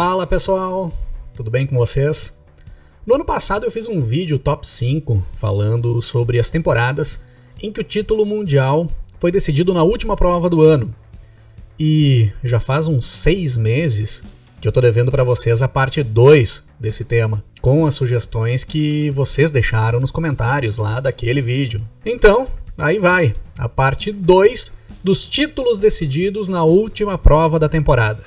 Fala pessoal, tudo bem com vocês? No ano passado eu fiz um vídeo top 5 falando sobre as temporadas em que o título mundial foi decidido na última prova do ano. E já faz uns 6 meses que eu tô devendo para vocês a parte 2 desse tema, com as sugestões que vocês deixaram nos comentários lá daquele vídeo. Então, aí vai, a parte 2 dos títulos decididos na última prova da temporada.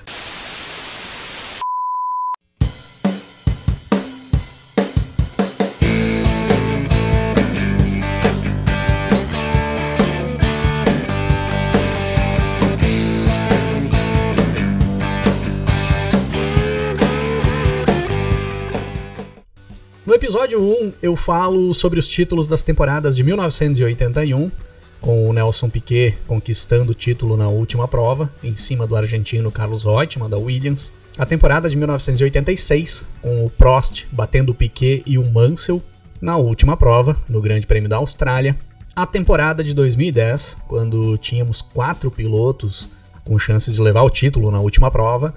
No episódio 1 eu falo sobre os títulos das temporadas de 1981, com o Nelson Piquet conquistando o título na última prova, em cima do argentino Carlos Reutemann, da Williams. A temporada de 1986, com o Prost batendo o Piquet e o Mansell na última prova, no Grande Prêmio da Austrália. A temporada de 2010, quando tínhamos 4 pilotos com chances de levar o título na última prova,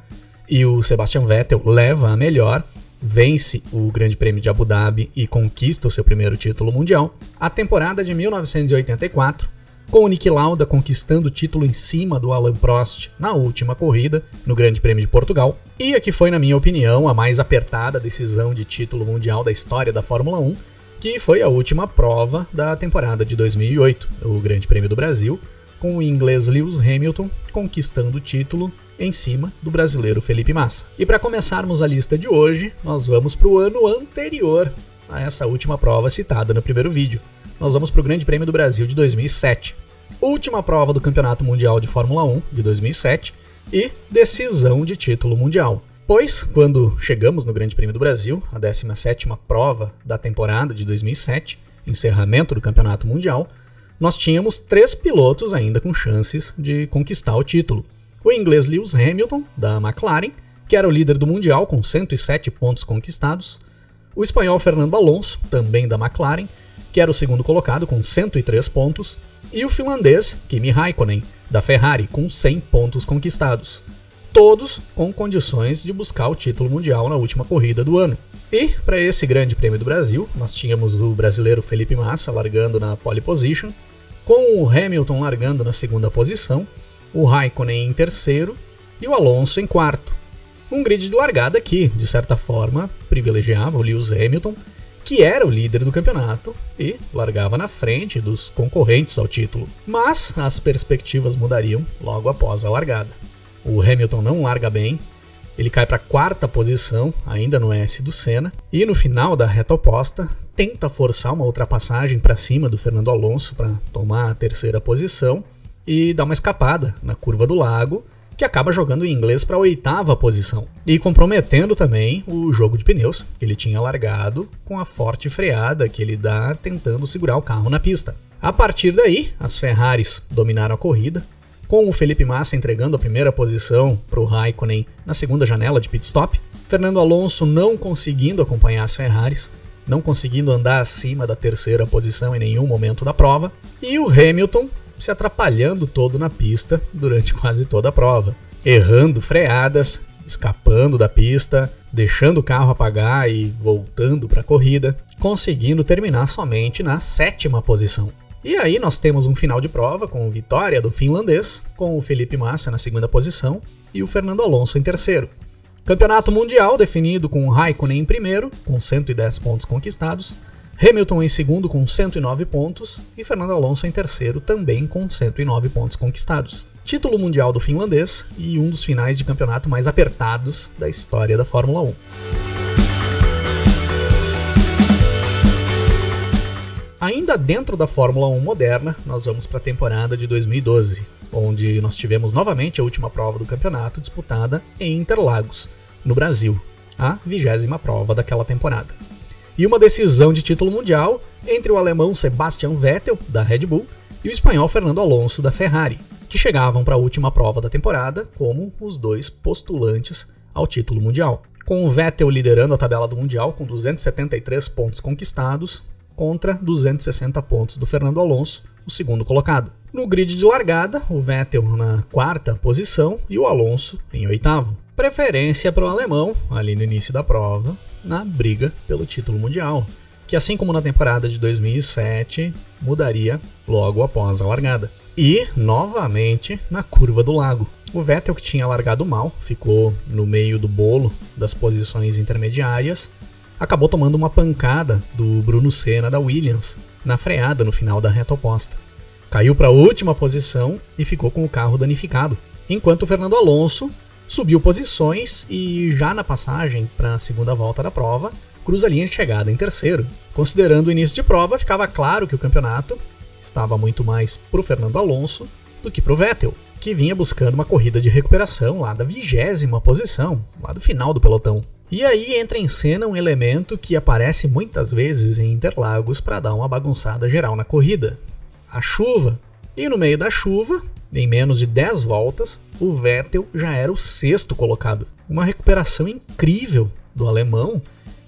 e o Sebastian Vettel leva a melhor, vence o Grande Prêmio de Abu Dhabi e conquista o seu primeiro título mundial. A temporada de 1984, com o Niki Lauda conquistando o título em cima do Alain Prost na última corrida, no Grande Prêmio de Portugal. E a que foi, na minha opinião, a mais apertada decisão de título mundial da história da Fórmula 1, que foi a última prova da temporada de 2008, o Grande Prêmio do Brasil, com o inglês Lewis Hamilton conquistando o título em cima do brasileiro Felipe Massa. E para começarmos a lista de hoje, nós vamos para o ano anterior a essa última prova citada no primeiro vídeo. Nós vamos para o Grande Prêmio do Brasil de 2007, última prova do Campeonato Mundial de Fórmula 1 de 2007 e decisão de título mundial. Pois, quando chegamos no Grande Prêmio do Brasil, a 17ª prova da temporada de 2007, encerramento do Campeonato Mundial, nós tínhamos 3 pilotos ainda com chances de conquistar o título. O inglês Lewis Hamilton, da McLaren, que era o líder do Mundial com 107 pontos conquistados. O espanhol Fernando Alonso, também da McLaren, que era o segundo colocado com 103 pontos. E o finlandês Kimi Räikkönen, da Ferrari, com 100 pontos conquistados. Todos com condições de buscar o título mundial na última corrida do ano. E, para esse Grande Prêmio do Brasil, nós tínhamos o brasileiro Felipe Massa largando na pole position, com o Hamilton largando na segunda posição, o Räikkönen em terceiro e o Alonso em quarto. Um grid de largada que, de certa forma, privilegiava o Lewis Hamilton, que era o líder do campeonato e largava na frente dos concorrentes ao título. Mas as perspectivas mudariam logo após a largada. O Hamilton não larga bem, ele cai para a 4ª posição, ainda no S do Senna, e no final da reta oposta tenta forçar uma ultrapassagem para cima do Fernando Alonso para tomar a 3ª posição, e dá uma escapada na curva do lago, que acaba jogando o inglês para a 8ª posição. E comprometendo também o jogo de pneus, que ele tinha largado com a forte freada que ele dá tentando segurar o carro na pista. A partir daí, as Ferraris dominaram a corrida, com o Felipe Massa entregando a 1ª posição para o Räikkönen na segunda janela de pit stop, Fernando Alonso não conseguindo acompanhar as Ferraris, não conseguindo andar acima da 3ª posição em nenhum momento da prova, e o Hamilton se atrapalhando todo na pista durante quase toda a prova, errando freadas, escapando da pista, deixando o carro apagar e voltando para a corrida, conseguindo terminar somente na 7ª posição. E aí nós temos um final de prova com vitória do finlandês, com o Felipe Massa na 2ª posição e o Fernando Alonso em terceiro. Campeonato Mundial definido com o Räikkönen em primeiro, com 110 pontos conquistados, Hamilton em segundo com 109 pontos e Fernando Alonso em terceiro também com 109 pontos conquistados. Título mundial do finlandês e um dos finais de campeonato mais apertados da história da Fórmula 1. Ainda dentro da Fórmula 1 moderna, nós vamos para a temporada de 2012, onde nós tivemos novamente a última prova do campeonato disputada em Interlagos, no Brasil, a 20ª prova daquela temporada. E uma decisão de título mundial entre o alemão Sebastian Vettel, da Red Bull, e o espanhol Fernando Alonso, da Ferrari, que chegavam para a última prova da temporada como os dois postulantes ao título mundial. Com o Vettel liderando a tabela do Mundial com 273 pontos conquistados, contra 260 pontos do Fernando Alonso, o segundo colocado. No grid de largada, o Vettel na 4ª posição e o Alonso em 8º. Preferência para o alemão, ali no início da prova, na briga pelo título mundial, que assim como na temporada de 2007, mudaria logo após a largada. E, novamente, na curva do lago. O Vettel, que tinha largado mal, ficou no meio do bolo das posições intermediárias, acabou tomando uma pancada do Bruno Senna da Williams na freada no final da reta oposta. Caiu para a última posição e ficou com o carro danificado, enquanto o Fernando Alonso subiu posições e já na passagem para a segunda volta da prova, cruza a linha de chegada em terceiro. Considerando o início de prova, ficava claro que o campeonato estava muito mais para o Fernando Alonso do que para o Vettel, que vinha buscando uma corrida de recuperação lá da 20ª posição, lá do final do pelotão. E aí entra em cena um elemento que aparece muitas vezes em Interlagos para dar uma bagunçada geral na corrida: a chuva. E no meio da chuva, em menos de 10 voltas, o Vettel já era o 6º colocado. Uma recuperação incrível do alemão,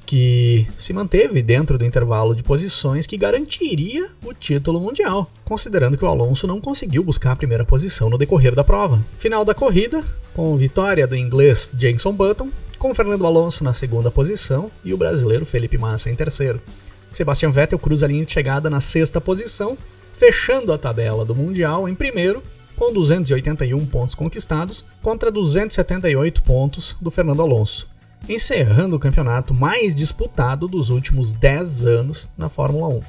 que se manteve dentro do intervalo de posições que garantiria o título mundial, considerando que o Alonso não conseguiu buscar a primeira posição no decorrer da prova. Final da corrida, com vitória do inglês Jenson Button, com Fernando Alonso na 2ª posição e o brasileiro Felipe Massa em terceiro. Sebastian Vettel cruza a linha de chegada na 6ª posição, fechando a tabela do Mundial em primeiro, com 281 pontos conquistados contra 278 pontos do Fernando Alonso, encerrando o campeonato mais disputado dos últimos 10 anos na Fórmula 1.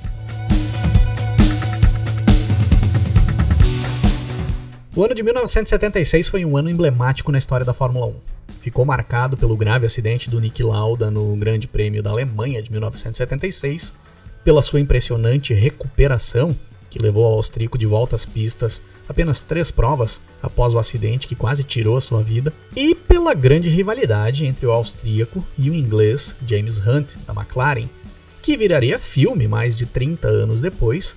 O ano de 1976 foi um ano emblemático na história da Fórmula 1. Ficou marcado pelo grave acidente do Niki Lauda no Grande Prêmio da Alemanha de 1976, pela sua impressionante recuperação, que levou o austríaco de volta às pistas apenas 3 provas após o acidente que quase tirou a sua vida, e pela grande rivalidade entre o austríaco e o inglês James Hunt, da McLaren, que viraria filme mais de 30 anos depois,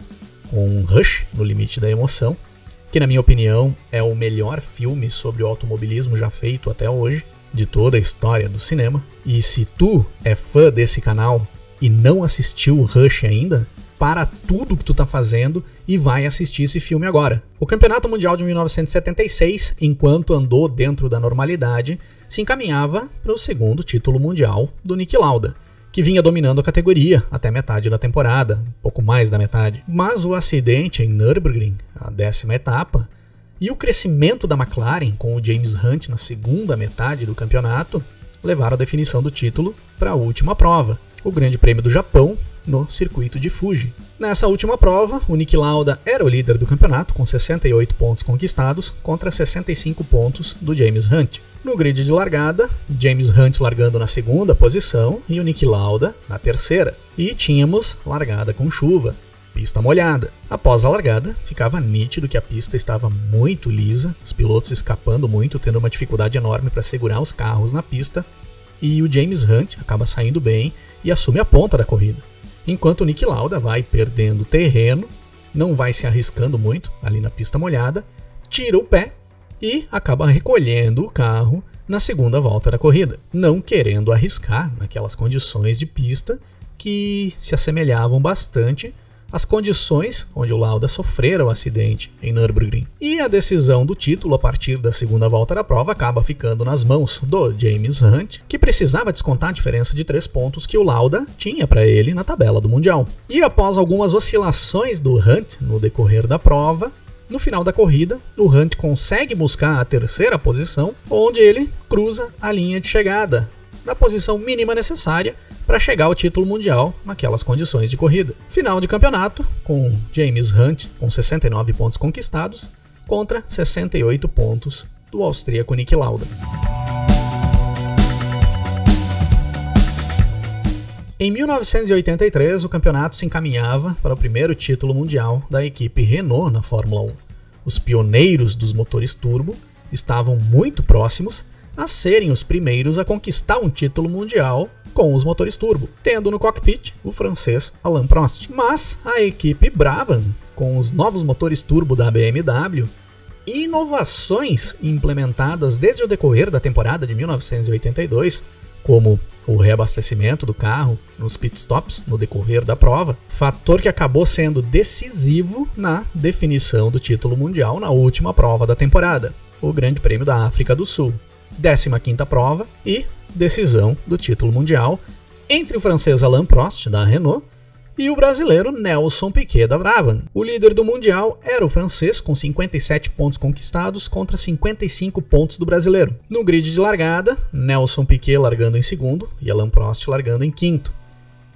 com Rush, No Limite da Emoção, que na minha opinião é o melhor filme sobre o automobilismo já feito até hoje, de toda a história do cinema. E se tu é fã desse canal e não assistiu Rush ainda, para tudo que tu tá fazendo e vai assistir esse filme agora. O Campeonato Mundial de 1976, enquanto andou dentro da normalidade, se encaminhava para o 2º título mundial do Niki Lauda, que vinha dominando a categoria até metade da temporada, pouco mais da metade. Mas o acidente em Nürburgring, a 10ª etapa, e o crescimento da McLaren com o James Hunt na segunda metade do campeonato levaram a definição do título para a última prova, o Grande Prêmio do Japão, no circuito de Fuji. Nessa última prova, o Niki Lauda era o líder do campeonato com 68 pontos conquistados contra 65 pontos do James Hunt. No grid de largada, James Hunt largando na 2ª posição e o Niki Lauda na 3ª. E tínhamos largada com chuva, pista molhada. Após a largada, ficava nítido que a pista estava muito lisa, os pilotos escapando muito, tendo uma dificuldade enorme para segurar os carros na pista, e o James Hunt acaba saindo bem e assume a ponta da corrida. Enquanto o Niki Lauda vai perdendo terreno, não vai se arriscando muito ali na pista molhada, tira o pé e acaba recolhendo o carro na 2ª volta da corrida, não querendo arriscar naquelas condições de pista que se assemelhavam bastante às condições onde o Lauda sofrera o acidente em Nürburgring. E a decisão do título a partir da 2ª volta da prova acaba ficando nas mãos do James Hunt, que precisava descontar a diferença de 3 pontos que o Lauda tinha para ele na tabela do Mundial. E após algumas oscilações do Hunt no decorrer da prova, no final da corrida, o Hunt consegue buscar a 3ª posição, onde ele cruza a linha de chegada, na posição mínima necessária para chegar ao título mundial naquelas condições de corrida. Final de campeonato, com James Hunt com 69 pontos conquistados contra 68 pontos do austríaco Niki Lauda. Em 1983, o campeonato se encaminhava para o primeiro título mundial da equipe Renault na Fórmula 1. Os pioneiros dos motores turbo estavam muito próximos a serem os primeiros a conquistar um título mundial com os motores turbo, tendo no cockpit o francês Alain Prost. Mas a equipe Brabham, com os novos motores turbo da BMW e inovações implementadas desde o decorrer da temporada de 1982, como o reabastecimento do carro nos pitstops no decorrer da prova, fator que acabou sendo decisivo na definição do título mundial na última prova da temporada, o Grande Prêmio da África do Sul. 15ª prova e decisão do título mundial entre o francês Alain Prost, da Renault, e o brasileiro Nelson Piquet, da Brabham. O líder do mundial era o francês, com 57 pontos conquistados contra 55 pontos do brasileiro. No grid de largada, Nelson Piquet largando em segundo e Alain Prost largando em quinto.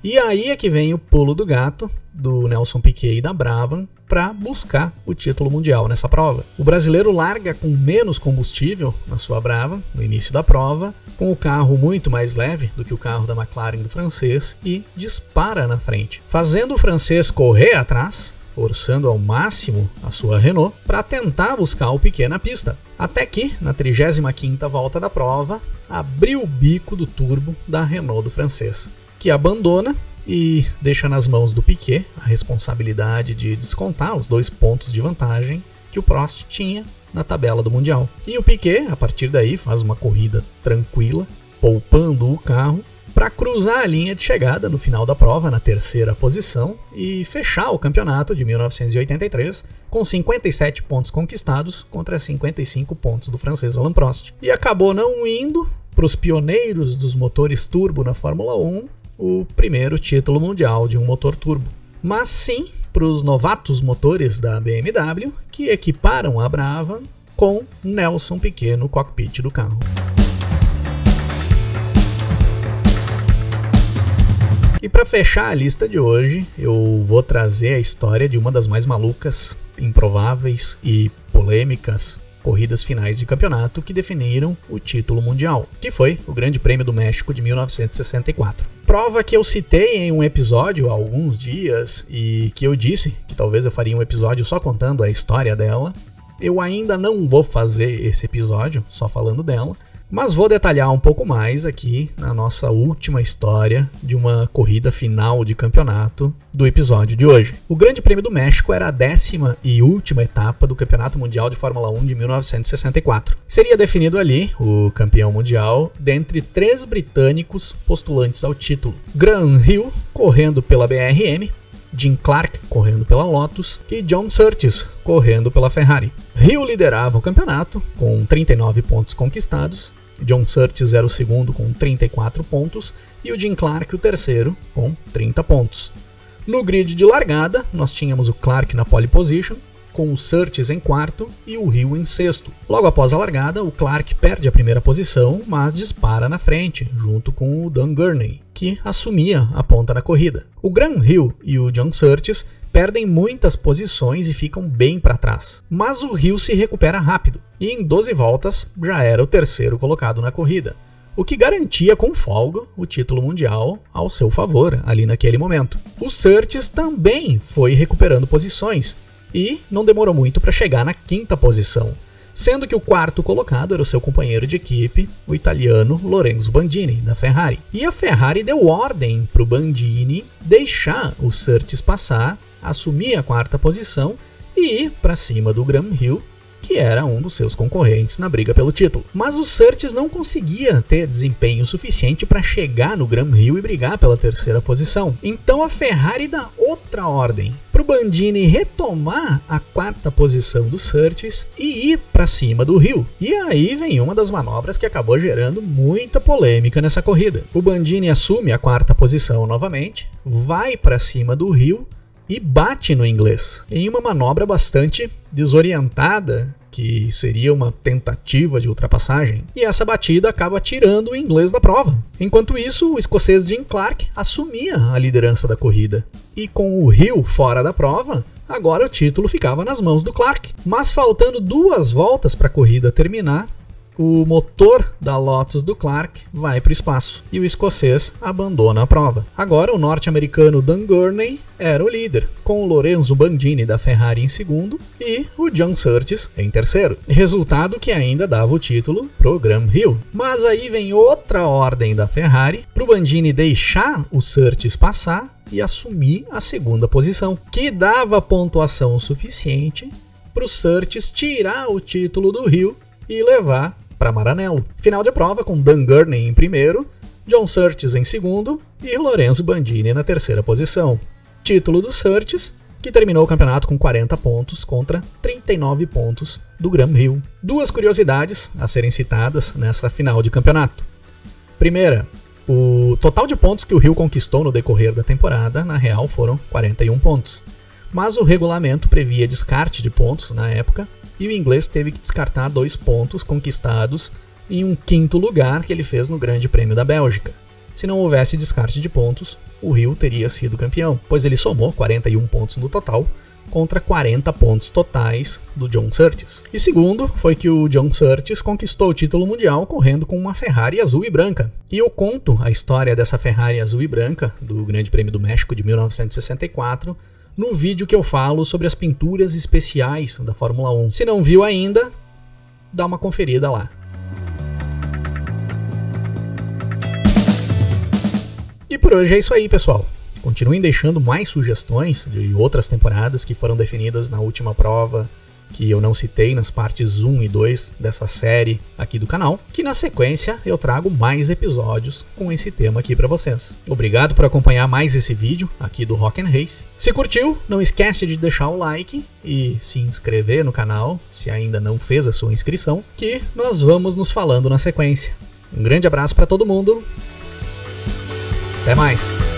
E aí é que vem o pulo do gato do Nelson Piquet e da Brabham para buscar o título mundial nessa prova. O brasileiro larga com menos combustível na sua Brabham no início da prova, com o carro muito mais leve do que o carro da McLaren do francês e dispara na frente, fazendo o francês correr atrás, forçando ao máximo a sua Renault para tentar buscar o Piquet na pista. Até que, na 35ª volta da prova, abriu o bico do turbo da Renault do francês, que abandona e deixa nas mãos do Piquet a responsabilidade de descontar os 2 pontos de vantagem que o Prost tinha na tabela do Mundial. E o Piquet, a partir daí, faz uma corrida tranquila, poupando o carro, para cruzar a linha de chegada no final da prova, na 3ª posição, e fechar o campeonato de 1983 com 57 pontos conquistados contra 55 pontos do francês Alain Prost. E acabou não indo para os pioneiros dos motores turbo na Fórmula 1, o primeiro título mundial de um motor turbo, mas sim para os novatos motores da BMW, que equiparam a Brabham com Nelson Piquet no cockpit do carro. E para fechar a lista de hoje, eu vou trazer a história de uma das mais malucas, improváveis e polêmicas corridas finais de campeonato que definiram o título mundial, que foi o Grande Prêmio do México de 1964. Prova que eu citei em um episódio há alguns dias e que eu disse que talvez eu faria um episódio só contando a história dela. Eu ainda não vou fazer esse episódio só falando dela, mas vou detalhar um pouco mais aqui na nossa última história de uma corrida final de campeonato do episódio de hoje. O Grande Prêmio do México era a 10ª e última etapa do Campeonato Mundial de Fórmula 1 de 1964. Seria definido ali o campeão mundial dentre 3 britânicos postulantes ao título. Graham Hill correndo pela BRM, Jim Clark correndo pela Lotus e John Surtees correndo pela Ferrari. Hill liderava o campeonato com 39 pontos conquistados, John Surtees era o segundo com 34 pontos e o Jim Clark o terceiro com 30 pontos. No grid de largada, nós tínhamos o Clark na pole position, com o Surtees em quarto e o Hill em sexto. Logo após a largada, o Clark perde a primeira posição, mas dispara na frente, junto com o Dan Gurney, que assumia a ponta na corrida. O Graham Hill e o John Surtees perdem muitas posições e ficam bem para trás, mas o Hill se recupera rápido, e em 12 voltas já era o terceiro colocado na corrida, o que garantia com folga o título mundial ao seu favor ali naquele momento. O Surtees também foi recuperando posições, e não demorou muito para chegar na 5ª posição, sendo que o quarto colocado era o seu companheiro de equipe, o italiano Lorenzo Bandini, da Ferrari. E a Ferrari deu ordem para o Bandini deixar o Surtees passar, assumir a 4ª posição e ir para cima do Graham Hill, que era um dos seus concorrentes na briga pelo título. Mas o Surtees não conseguia ter desempenho suficiente para chegar no Graham Hill e brigar pela 3ª posição. Então a Ferrari dá outra ordem para o Bandini retomar a 4ª posição do Surtees e ir para cima do Hill. E aí vem uma das manobras que acabou gerando muita polêmica nessa corrida. O Bandini assume a 4ª posição novamente, vai para cima do Hill e bate no inglês, em uma manobra bastante desorientada, que seria uma tentativa de ultrapassagem, e essa batida acaba tirando o inglês da prova. Enquanto isso, o escocês Jim Clark assumia a liderança da corrida, e com o Hill fora da prova, agora o título ficava nas mãos do Clark. Mas faltando 2 voltas para a corrida terminar, o motor da Lotus do Clark vai para o espaço e o escocês abandona a prova. Agora o norte-americano Dan Gurney era o líder, com o Lorenzo Bandini da Ferrari em segundo e o John Surtees em terceiro. Resultado que ainda dava o título pro Graham Hill. Mas aí vem outra ordem da Ferrari para o Bandini deixar o Surtees passar e assumir a 2ª posição, que dava pontuação suficiente para o Surtees tirar o título do Hill e levar para Maranello. Final de prova com Dan Gurney em primeiro, John Surtees em segundo e Lorenzo Bandini na terceira posição. Título do Surtees, que terminou o campeonato com 40 pontos contra 39 pontos do Graham Hill. Duas curiosidades a serem citadas nessa final de campeonato. Primeira, o total de pontos que o Hill conquistou no decorrer da temporada, na real, foram 41 pontos. Mas o regulamento previa descarte de pontos na época e o inglês teve que descartar 2 pontos conquistados em um quinto lugar que ele fez no Grande Prêmio da Bélgica. Se não houvesse descarte de pontos, o Hill teria sido campeão, pois ele somou 41 pontos no total contra 40 pontos totais do John Surtees. E segundo, foi que o John Surtees conquistou o título mundial correndo com uma Ferrari azul e branca. E eu conto a história dessa Ferrari azul e branca do Grande Prêmio do México de 1964 no vídeo que eu falo sobre as pinturas especiais da Fórmula 1. Se não viu ainda, dá uma conferida lá. E por hoje é isso aí, pessoal. Continuem deixando mais sugestões de outras temporadas que foram definidas na última prova, que eu não citei nas partes 1 e 2 dessa série aqui do canal, que na sequência eu trago mais episódios com esse tema aqui para vocês. Obrigado por acompanhar mais esse vídeo aqui do Rock 'n' Race. Se curtiu, não esquece de deixar o like e se inscrever no canal, se ainda não fez a sua inscrição, que nós vamos nos falando na sequência. Um grande abraço para todo mundo. Até mais!